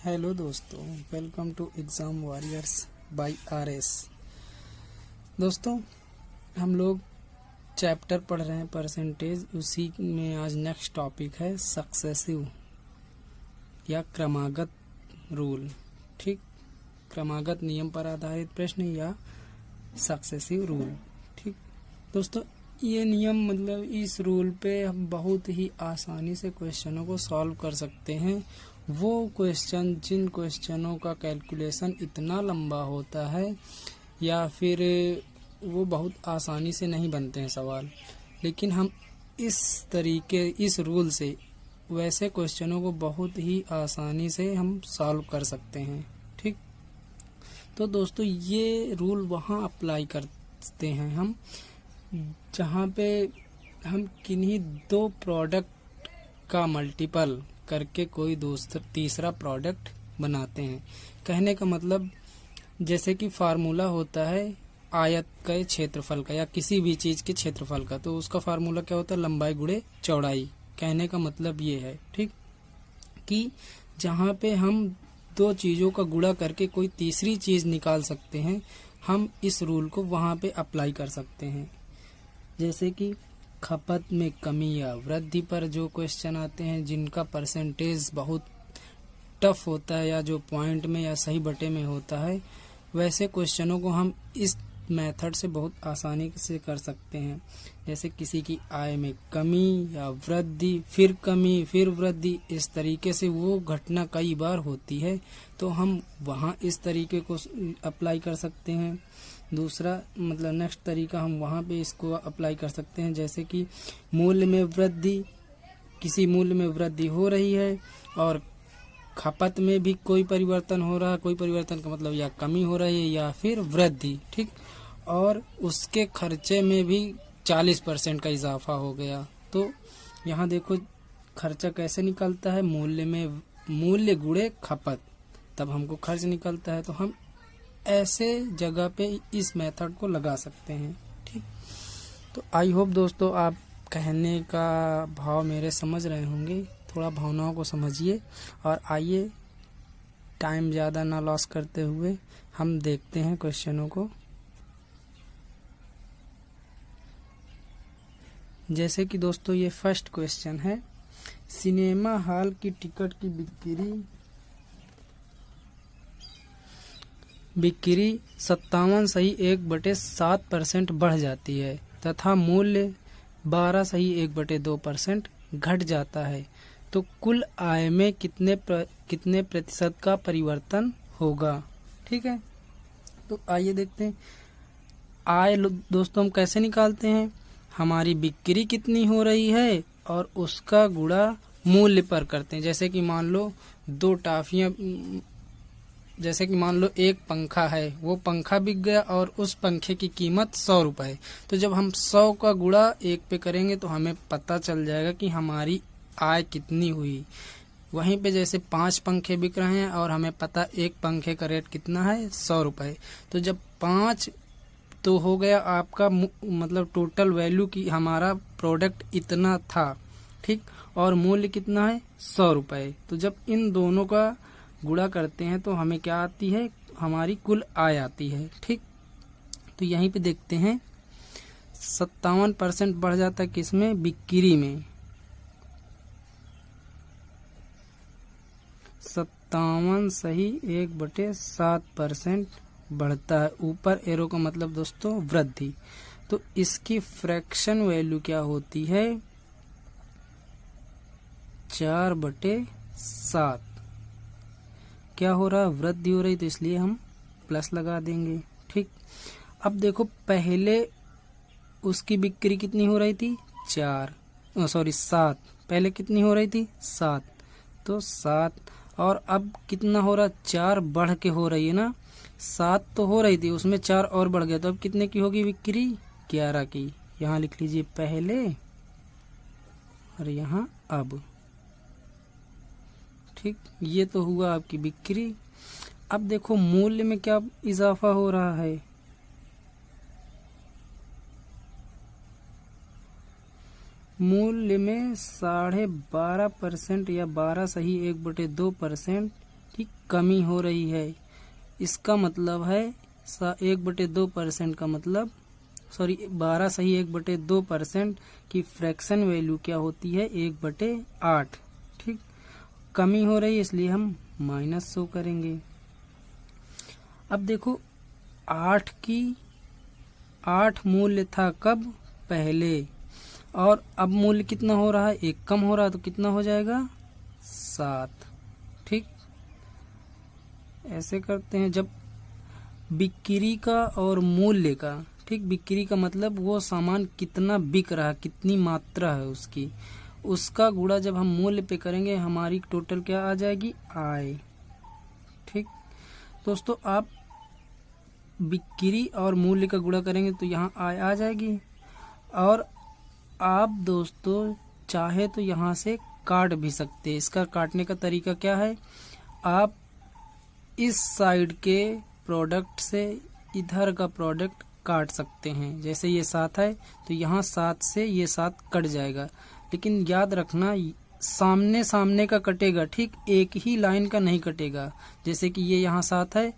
Hello दोस्तों, welcome to exam warriors by RS. दोस्तों, हम लोग चैप्टर पढ़ रहे हैं परसेंटेज। उसी में आज नेक्स्ट टॉपिक है सक्सेसिव या क्रमागत रूल। ठीक, क्रमागत नियम पर आधारित प्रश्न या सक्सेसिव रूल। ठीक दोस्तों, ये नियम मतलब इस रूल पे हम बहुत ही आसानी से क्वेश्चनों को सॉल्व कर सकते हैं। वो क्वेश्चन जिन क्वेश्चनों का कैलकुलेशन इतना लंबा होता है या फिर वो बहुत आसानी से नहीं बनते हैं सवाल, लेकिन हम इस रूल से वैसे क्वेश्चनों को बहुत ही आसानी से हम सॉल्व कर सकते हैं। ठीक, तो दोस्तों ये रूल वहाँ अप्लाई करते हैं हम जहाँ पे हम किन्हीं दो प्रोडक्ट का मल्टीपल करके कोई तीसरा प्रोडक्ट बनाते हैं। कहने का मतलब जैसे कि फार्मूला होता है आयत के क्षेत्रफल का या किसी भी चीज के क्षेत्रफल का, तो उसका फार्मूला क्या होता है? लंबाई गुणे चौड़ाई। कहने का मतलब ये है, ठीक, कि जहाँ पे हम दो चीजों का गुणा करके कोई तीसरी चीज निकाल सकते हैं, हम इस रूल को वहाँ पे अप्लाई कर सकते हैं। जैसे कि खपत में कमी या वृद्धि पर जो क्वेश्चन आते हैं जिनका परसेंटेज बहुत टफ होता है या जो पॉइंट में या सही बटे में होता है, वैसे क्वेश्चनों को हम इस मेथड से बहुत आसानी से कर सकते हैं। जैसे किसी की आय में कमी या वृद्धि, फिर कमी, फिर वृद्धि, इस तरीके से वो घटना कई बार होती है, तो हम वहाँ इस तरीके को अप्लाई कर सकते हैं। दूसरा मतलब नेक्स्ट तरीका हम वहाँ पे इसको अप्लाई कर सकते हैं, जैसे कि मूल्य में वृद्धि, किसी मूल्य में वृद्धि हो रही है और खपत में भी कोई परिवर्तन हो रहा है, कोई परिवर्तन का मतलब या कमी हो रही है या फिर वृद्धि, ठीक, और उसके खर्चे में भी 40% का इजाफा हो गया। तो यहाँ देखो खर्चा कैसे निकलता है, मूल्य गुणे खपत, तब हमको खर्च निकलता है। तो हम ऐसे जगह पे इस मेथड को लगा सकते हैं। ठीक, तो आई होप दोस्तों आप कहने का भाव मेरे समझ रहे होंगे। थोड़ा भावनाओं को समझिए और आइए टाइम ज़्यादा ना लॉस करते हुए हम देखते हैं क्वेश्चनों को। जैसे कि दोस्तों ये फर्स्ट क्वेश्चन है, सिनेमा हॉल की टिकट की बिक्री 57.1/7% बढ़ जाती है तथा मूल्य 12.1/2% घट जाता है, तो कुल आय में कितने प्रतिशत का परिवर्तन होगा। ठीक है, तो आइए देखते हैं। आय दोस्तों हम कैसे निकालते हैं? हमारी बिक्री कितनी हो रही है और उसका गुणा मूल्य पर करते हैं। जैसे कि मान लो दो टाफियां, जैसे कि मान लो एक पंखा है, वो पंखा बिक गया और उस पंखे की कीमत 100 रुपए। तो जब हम 100 का गुणा 1 पे करेंगे तो हमें पता चल जाएगा कि हमारी आय कितनी हुई। वहीं पे जैसे 5 पंखे बिक रहे हैं और हमें पता एक पंखे का रेट कितना है, 100 रुपए। तो जब 5 तो हो गया आपका मतलब टोटल वैल्यू की हमारा प्रोडक्ट इतना था, ठीक, और मूल्य कितना है, 100 रुपए। तो जब इन दोनों का गुणा करते हैं तो हमें क्या आती है, हमारी कुल आय आती है। ठीक, तो यहीं पे देखते हैं 57% बढ़ जाता है किसमें, बिक्री में। 57.1/7% बढ़ता है। ऊपर एरो का मतलब दोस्तों वृद्धि। तो इसकी फ्रैक्शन वैल्यू क्या होती है, 4/7। क्या हो रहा है, वृद्धि हो रही, तो इसलिए हम प्लस लगा देंगे। ठीक, अब देखो पहले उसकी बिक्री कितनी हो रही थी, 7। पहले कितनी हो रही थी, 7, तो 7, और अब कितना हो रहा, 4 बढ़ के हो रही है ना। 7 तो हो रही थी, उसमें 4 और बढ़ गया, तो अब कितने की होगी बिक्री, 11 की। यहाँ लिख लीजिए पहले और यहाँ अब। ठीक, ये तो हुआ आपकी बिक्री। अब देखो मूल्य में क्या इजाफा हो रहा है, मूल्य में 12.5% या 12.1/2% ठीक, कमी हो रही है। इसका मतलब है 1/2% का मतलब 12 सही 1/2% की फ्रैक्शन वैल्यू क्या होती है 1/8। ठीक, कमी हो रही है इसलिए हम माइनस शो करेंगे। अब देखो 8 मूल्य था कब, पहले, और अब मूल्य कितना हो रहा है, 1 कम हो रहा है, तो कितना हो जाएगा 7। ठीक, ऐसे करते हैं। जब बिक्री का और मूल्य का, ठीक, बिक्री का मतलब वो सामान कितना बिक रहा है, कितनी मात्रा है उसकी, उसका गुणा जब हम मूल्य पे करेंगे हमारी टोटल क्या आ जाएगी, आय। ठीक दोस्तों, आप बिक्री और मूल्य का गुणा करेंगे तो यहाँ आय आ जाएगी। और आप दोस्तों चाहे तो यहाँ से काट भी सकते हैं। इसका काटने का तरीका क्या है, आप इस साइड के प्रोडक्ट से इधर का प्रोडक्ट काट सकते हैं। जैसे ये 7 है तो यहाँ 7 से ये 7 कट जाएगा, लेकिन याद रखना सामने सामने का कटेगा। ठीक, एक ही लाइन का नहीं कटेगा। जैसे कि ये यहाँ 7 है,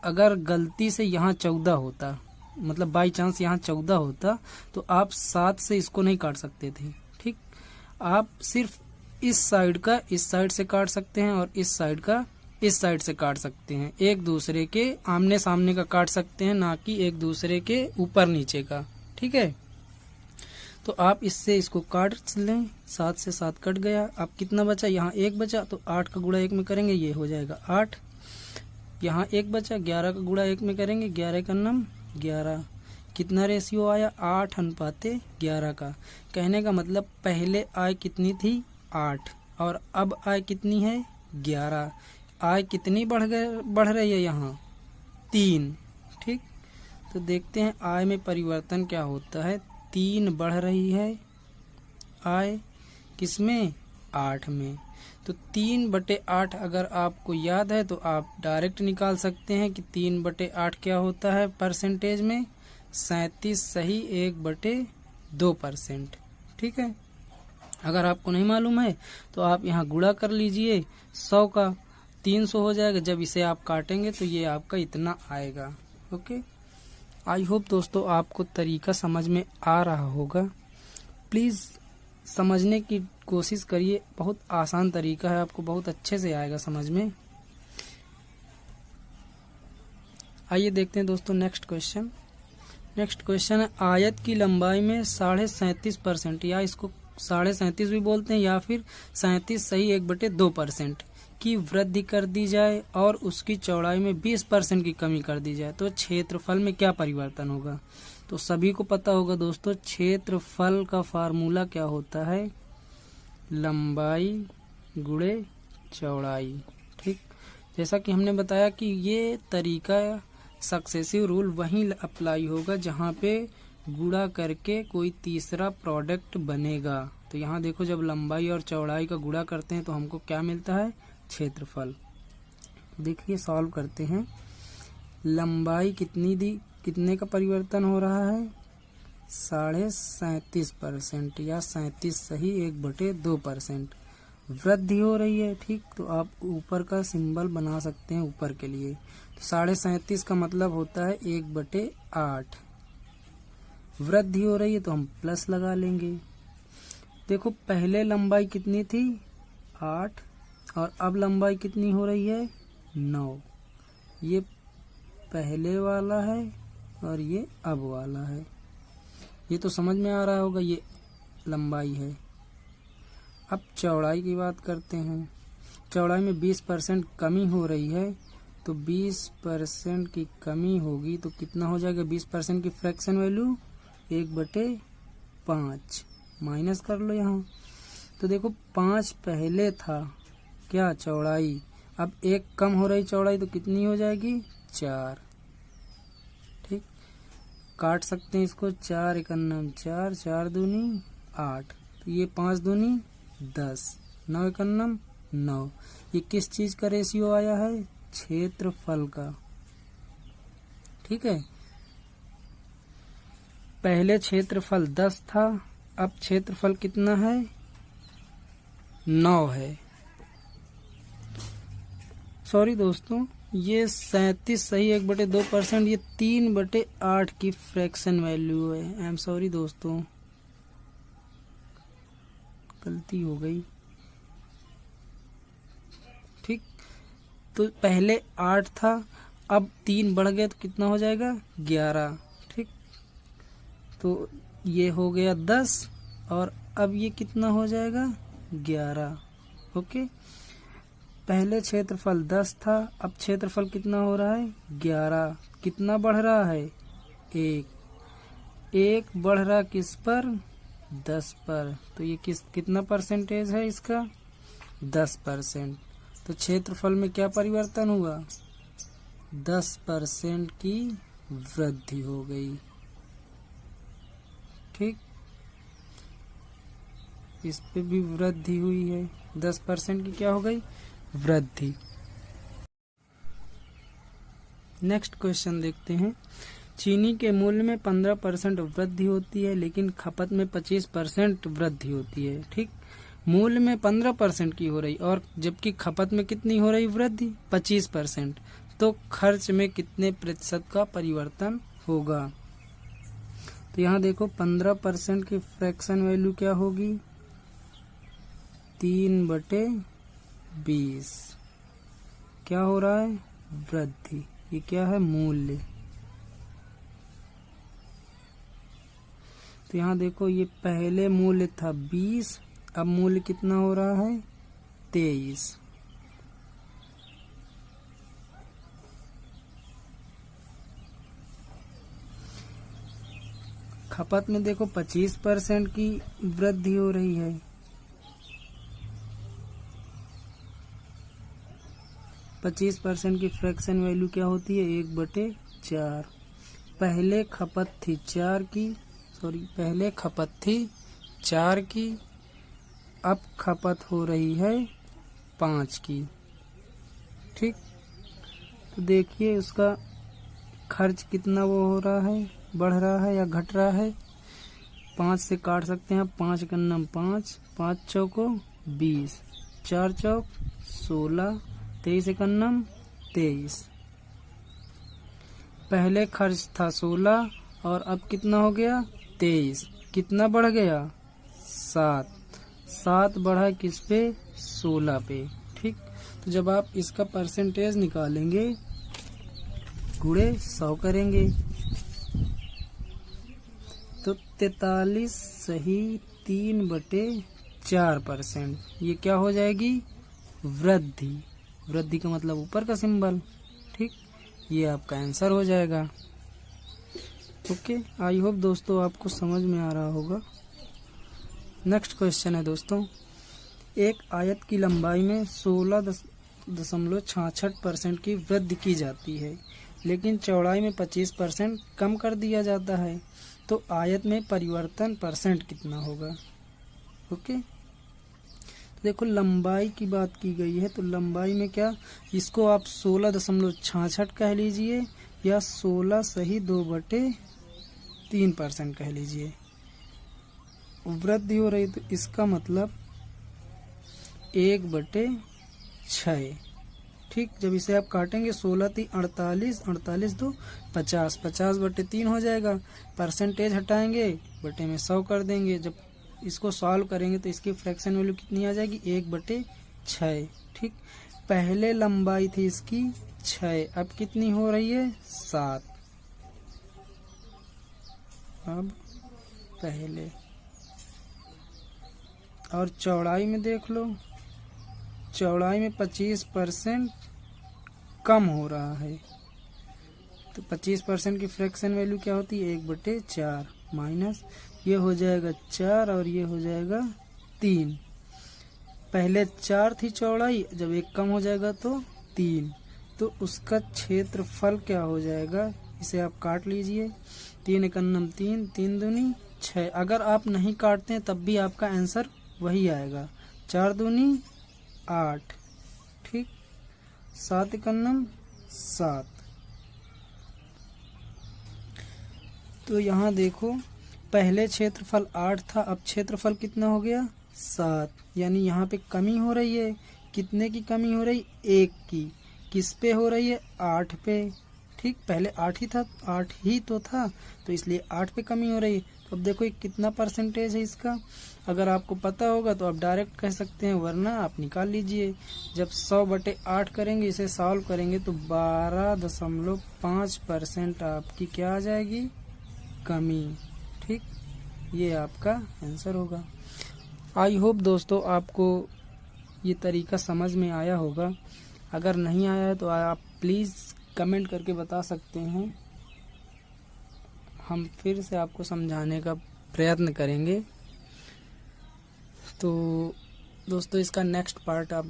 अगर गलती से यहाँ 14 होता, मतलब बाई चांस यहाँ 14 होता, तो आप 7 से इसको नहीं काट सकते थे। ठीक, आप सिर्फ इस साइड का इस साइड से काट सकते हैं और इस साइड का इस साइड से काट सकते हैं। एक दूसरे के आमने सामने का काट सकते हैं, ना कि एक दूसरे के ऊपर नीचे का। ठीक है, तो आप इससे इसको काट लें। 7 से 7 कट गया। अब कितना बचा, यहाँ 1 बचा, तो 8 का गुणा 1 में करेंगे, ये हो जाएगा 8। यहाँ 1 बचा, 11 का गुणा 1 में करेंगे, 11 का नम 11। कितना रेशियो आया, 8:11 का। कहने का मतलब पहले आय कितनी थी, 8, और अब आय कितनी है, 11। आय कितनी बढ़ रही है यहाँ, 3। ठीक, तो देखते हैं आय में परिवर्तन क्या होता है। 3 बढ़ रही है आय, किसमें, 8 में। तो 3/8 अगर आपको याद है तो आप डायरेक्ट निकाल सकते हैं कि 3/8 क्या होता है परसेंटेज में, 37 सही 1/2%। ठीक है, अगर आपको नहीं मालूम है तो आप यहाँ गुणा कर लीजिए, 100 का 300 हो जाएगा। जब इसे आप काटेंगे तो ये आपका इतना आएगा। ओके, आई होप दोस्तों आपको तरीका समझ में आ रहा होगा। प्लीज़ समझने की कोशिश करिए, बहुत आसान तरीका है, आपको बहुत अच्छे से आएगा समझ में। आइए देखते हैं दोस्तों नेक्स्ट क्वेश्चन। नेक्स्ट क्वेश्चन है, आयत की लंबाई में 37.5% या इसको 37.5 भी बोलते हैं, या फिर 37 सही 1/2% की वृद्धि कर दी जाए और उसकी चौड़ाई में 20% की कमी कर दी जाए तो क्षेत्रफल में क्या परिवर्तन होगा। तो सभी को पता होगा दोस्तों, क्षेत्रफल का फार्मूला क्या होता है, लंबाई गुणे चौड़ाई। ठीक, जैसा कि हमने बताया कि ये तरीका सक्सेसिव रूल वहीं अप्लाई होगा जहाँ पे गुणा करके कोई तीसरा प्रोडक्ट बनेगा। तो यहाँ देखो, जब लंबाई और चौड़ाई का गुणा करते हैं तो हमको क्या मिलता है, क्षेत्रफल। देखिए सॉल्व करते हैं। लंबाई कितने का परिवर्तन हो रहा है, 37.5% या 37 सही 1/2% वृद्धि हो रही है। ठीक, तो आप ऊपर का सिंबल बना सकते हैं ऊपर के लिए। तो 37.5 का मतलब होता है 1/8 वृद्धि हो रही है, तो हम प्लस लगा लेंगे। देखो पहले लंबाई कितनी थी, 8, और अब लंबाई कितनी हो रही है, 9। ये पहले वाला है और ये अब वाला है। ये तो समझ में आ रहा होगा, ये लंबाई है। अब चौड़ाई की बात करते हैं। चौड़ाई में 20% कमी हो रही है, तो 20% की कमी होगी तो कितना हो जाएगा, 20% की फ्रैक्शन वैल्यू 1/5 माइनस कर लो यहाँ। तो देखो 5 पहले था क्या, चौड़ाई, अब 1 कम हो रही चौड़ाई, तो कितनी हो जाएगी, 4। ठीक, काट सकते हैं इसको, 4 एकन्नम 4, 4 दूनी 8, तो ये 5 दूनी 10, 9 एकन्नम 9। ये किस चीज का रेशियो आया है, क्षेत्रफल का। ठीक है, पहले क्षेत्रफल 10 था, अब क्षेत्रफल कितना है, 9 है। सॉरी दोस्तों, ये 37 सही 1/2%, ये 3/8 की फ्रैक्शन वैल्यू है। आई एम सॉरी दोस्तों, गलती हो गई। ठीक, तो पहले 8 था, अब 3 बढ़ गया तो कितना हो जाएगा 11। ठीक, तो ये हो गया 10 और अब ये कितना हो जाएगा 11। ओके, पहले क्षेत्रफल 10 था, अब क्षेत्रफल कितना हो रहा है 11। कितना बढ़ रहा है 1 बढ़ रहा किस पर 10 पर। तो ये कितना परसेंटेज है इसका 10%। तो क्षेत्रफल में क्या परिवर्तन हुआ 10% की वृद्धि हो गई। ठीक, इस पे भी वृद्धि हुई है, 10% की क्या हो गई वृद्धि। नेक्स्ट क्वेश्चन देखते हैं। चीनी के मूल्य में 15% वृद्धि होती है, लेकिन खपत में 25% वृद्धि होती है। ठीक, मूल्य में 15% की हो रही और जबकि खपत में कितनी हो रही वृद्धि 25%। तो खर्च में कितने प्रतिशत का परिवर्तन होगा। तो यहाँ देखो 15% की फ्रैक्शन वैल्यू क्या होगी 3/20। क्या हो रहा है वृद्धि, ये क्या है मूल्य। तो यहाँ देखो ये पहले मूल्य था 20, अब मूल्य कितना हो रहा है 23। खपत में देखो 25% की वृद्धि हो रही है। पच्चीस % की फ्रैक्शन वैल्यू क्या होती है 1/4। पहले खपत थी 4 की, अब खपत हो रही है 5 की। ठीक, तो देखिए उसका खर्च कितना वो हो रहा है, बढ़ रहा है या घट रहा है। 5 से काट सकते हैं, 5 का नम 5, 5 चौको 20, 4 चौक 16, 23 एकन्नम 23। पहले खर्च था 16 और अब कितना हो गया 23। कितना बढ़ गया 7 बढ़ा किस पे 16 पे। ठीक, तो जब आप इसका परसेंटेज निकालेंगे गुणे 100 करेंगे तो 43 सही 3/4%। ये क्या हो जाएगी वृद्धि। वृद्धि का मतलब ऊपर का सिंबल। ठीक, ये आपका आंसर हो जाएगा। ओके, आई होप दोस्तों आपको समझ में आ रहा होगा। नेक्स्ट क्वेश्चन है दोस्तों, एक आयत की लंबाई में 16.66% की वृद्धि की जाती है, लेकिन चौड़ाई में 25% कम कर दिया जाता है। तो आयत में परिवर्तन परसेंट कितना होगा। ओके, देखो लंबाई की बात की गई है, तो लंबाई में क्या इसको आप 16.66 कह लीजिए या 16 सही 2/3% कह लीजिए। वृद्धि हो रही तो इसका मतलब 1/6। ठीक, जब इसे आप काटेंगे 16 3 48, 48 2 50, 50/3 हो जाएगा। परसेंटेज हटाएंगे, बटे में 100 कर देंगे। जब इसको सॉल्व करेंगे तो इसकी फ्रैक्शन वैल्यू कितनी आ जाएगी 1/6। ठीक, पहले लंबाई थी इसकी 6, अब कितनी हो रही है 7। अब पहले और चौड़ाई में देख लो, चौड़ाई में 25% कम हो रहा है। तो 25% की फ्रैक्शन वैल्यू क्या होती है 1/4 माइनस ये हो जाएगा 4 और ये हो जाएगा 3। पहले 4 थी चौड़ाई, जब 1 कम हो जाएगा तो 3। तो उसका क्षेत्रफल क्या हो जाएगा, इसे आप काट लीजिए। 3 एकन्नम 3, 3 दूनी 6। अगर आप नहीं काटते हैं तब भी आपका आंसर वही आएगा। 4 दूनी 8। ठीक, 7 एकन्नम 7। तो यहाँ देखो पहले क्षेत्रफल 8 था, अब क्षेत्रफल कितना हो गया 7। यानी यहाँ पे कमी हो रही है। कितने की कमी हो रही 1 की। किस पे हो रही है, 8 पे। ठीक, पहले 8 ही था, 8 ही तो था, तो इसलिए 8 पे कमी हो रही है। तो अब देखो ये कितना परसेंटेज है इसका। अगर आपको पता होगा तो आप डायरेक्ट कह सकते हैं, वरना आप निकाल लीजिए। जब 100/8 करेंगे, इसे सॉल्व करेंगे तो 12.5% आपकी क्या आ जाएगी, कमी। ठीक, ये आपका आंसर होगा। आई होप दोस्तों आपको ये तरीका समझ में आया होगा। अगर नहीं आया है तो आप प्लीज़ कमेंट करके बता सकते हैं, हम फिर से आपको समझाने का प्रयत्न करेंगे। तो दोस्तों इसका नेक्स्ट पार्ट आप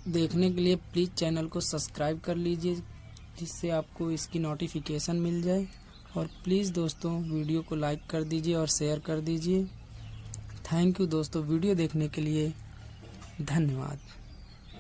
देखने के लिए प्लीज़ चैनल को सब्सक्राइब कर लीजिए, जिससे आपको इसकी नोटिफिकेशन मिल जाए। और प्लीज़ दोस्तों वीडियो को लाइक कर दीजिए और शेयर कर दीजिए। थैंक यू दोस्तों, वीडियो देखने के लिए धन्यवाद।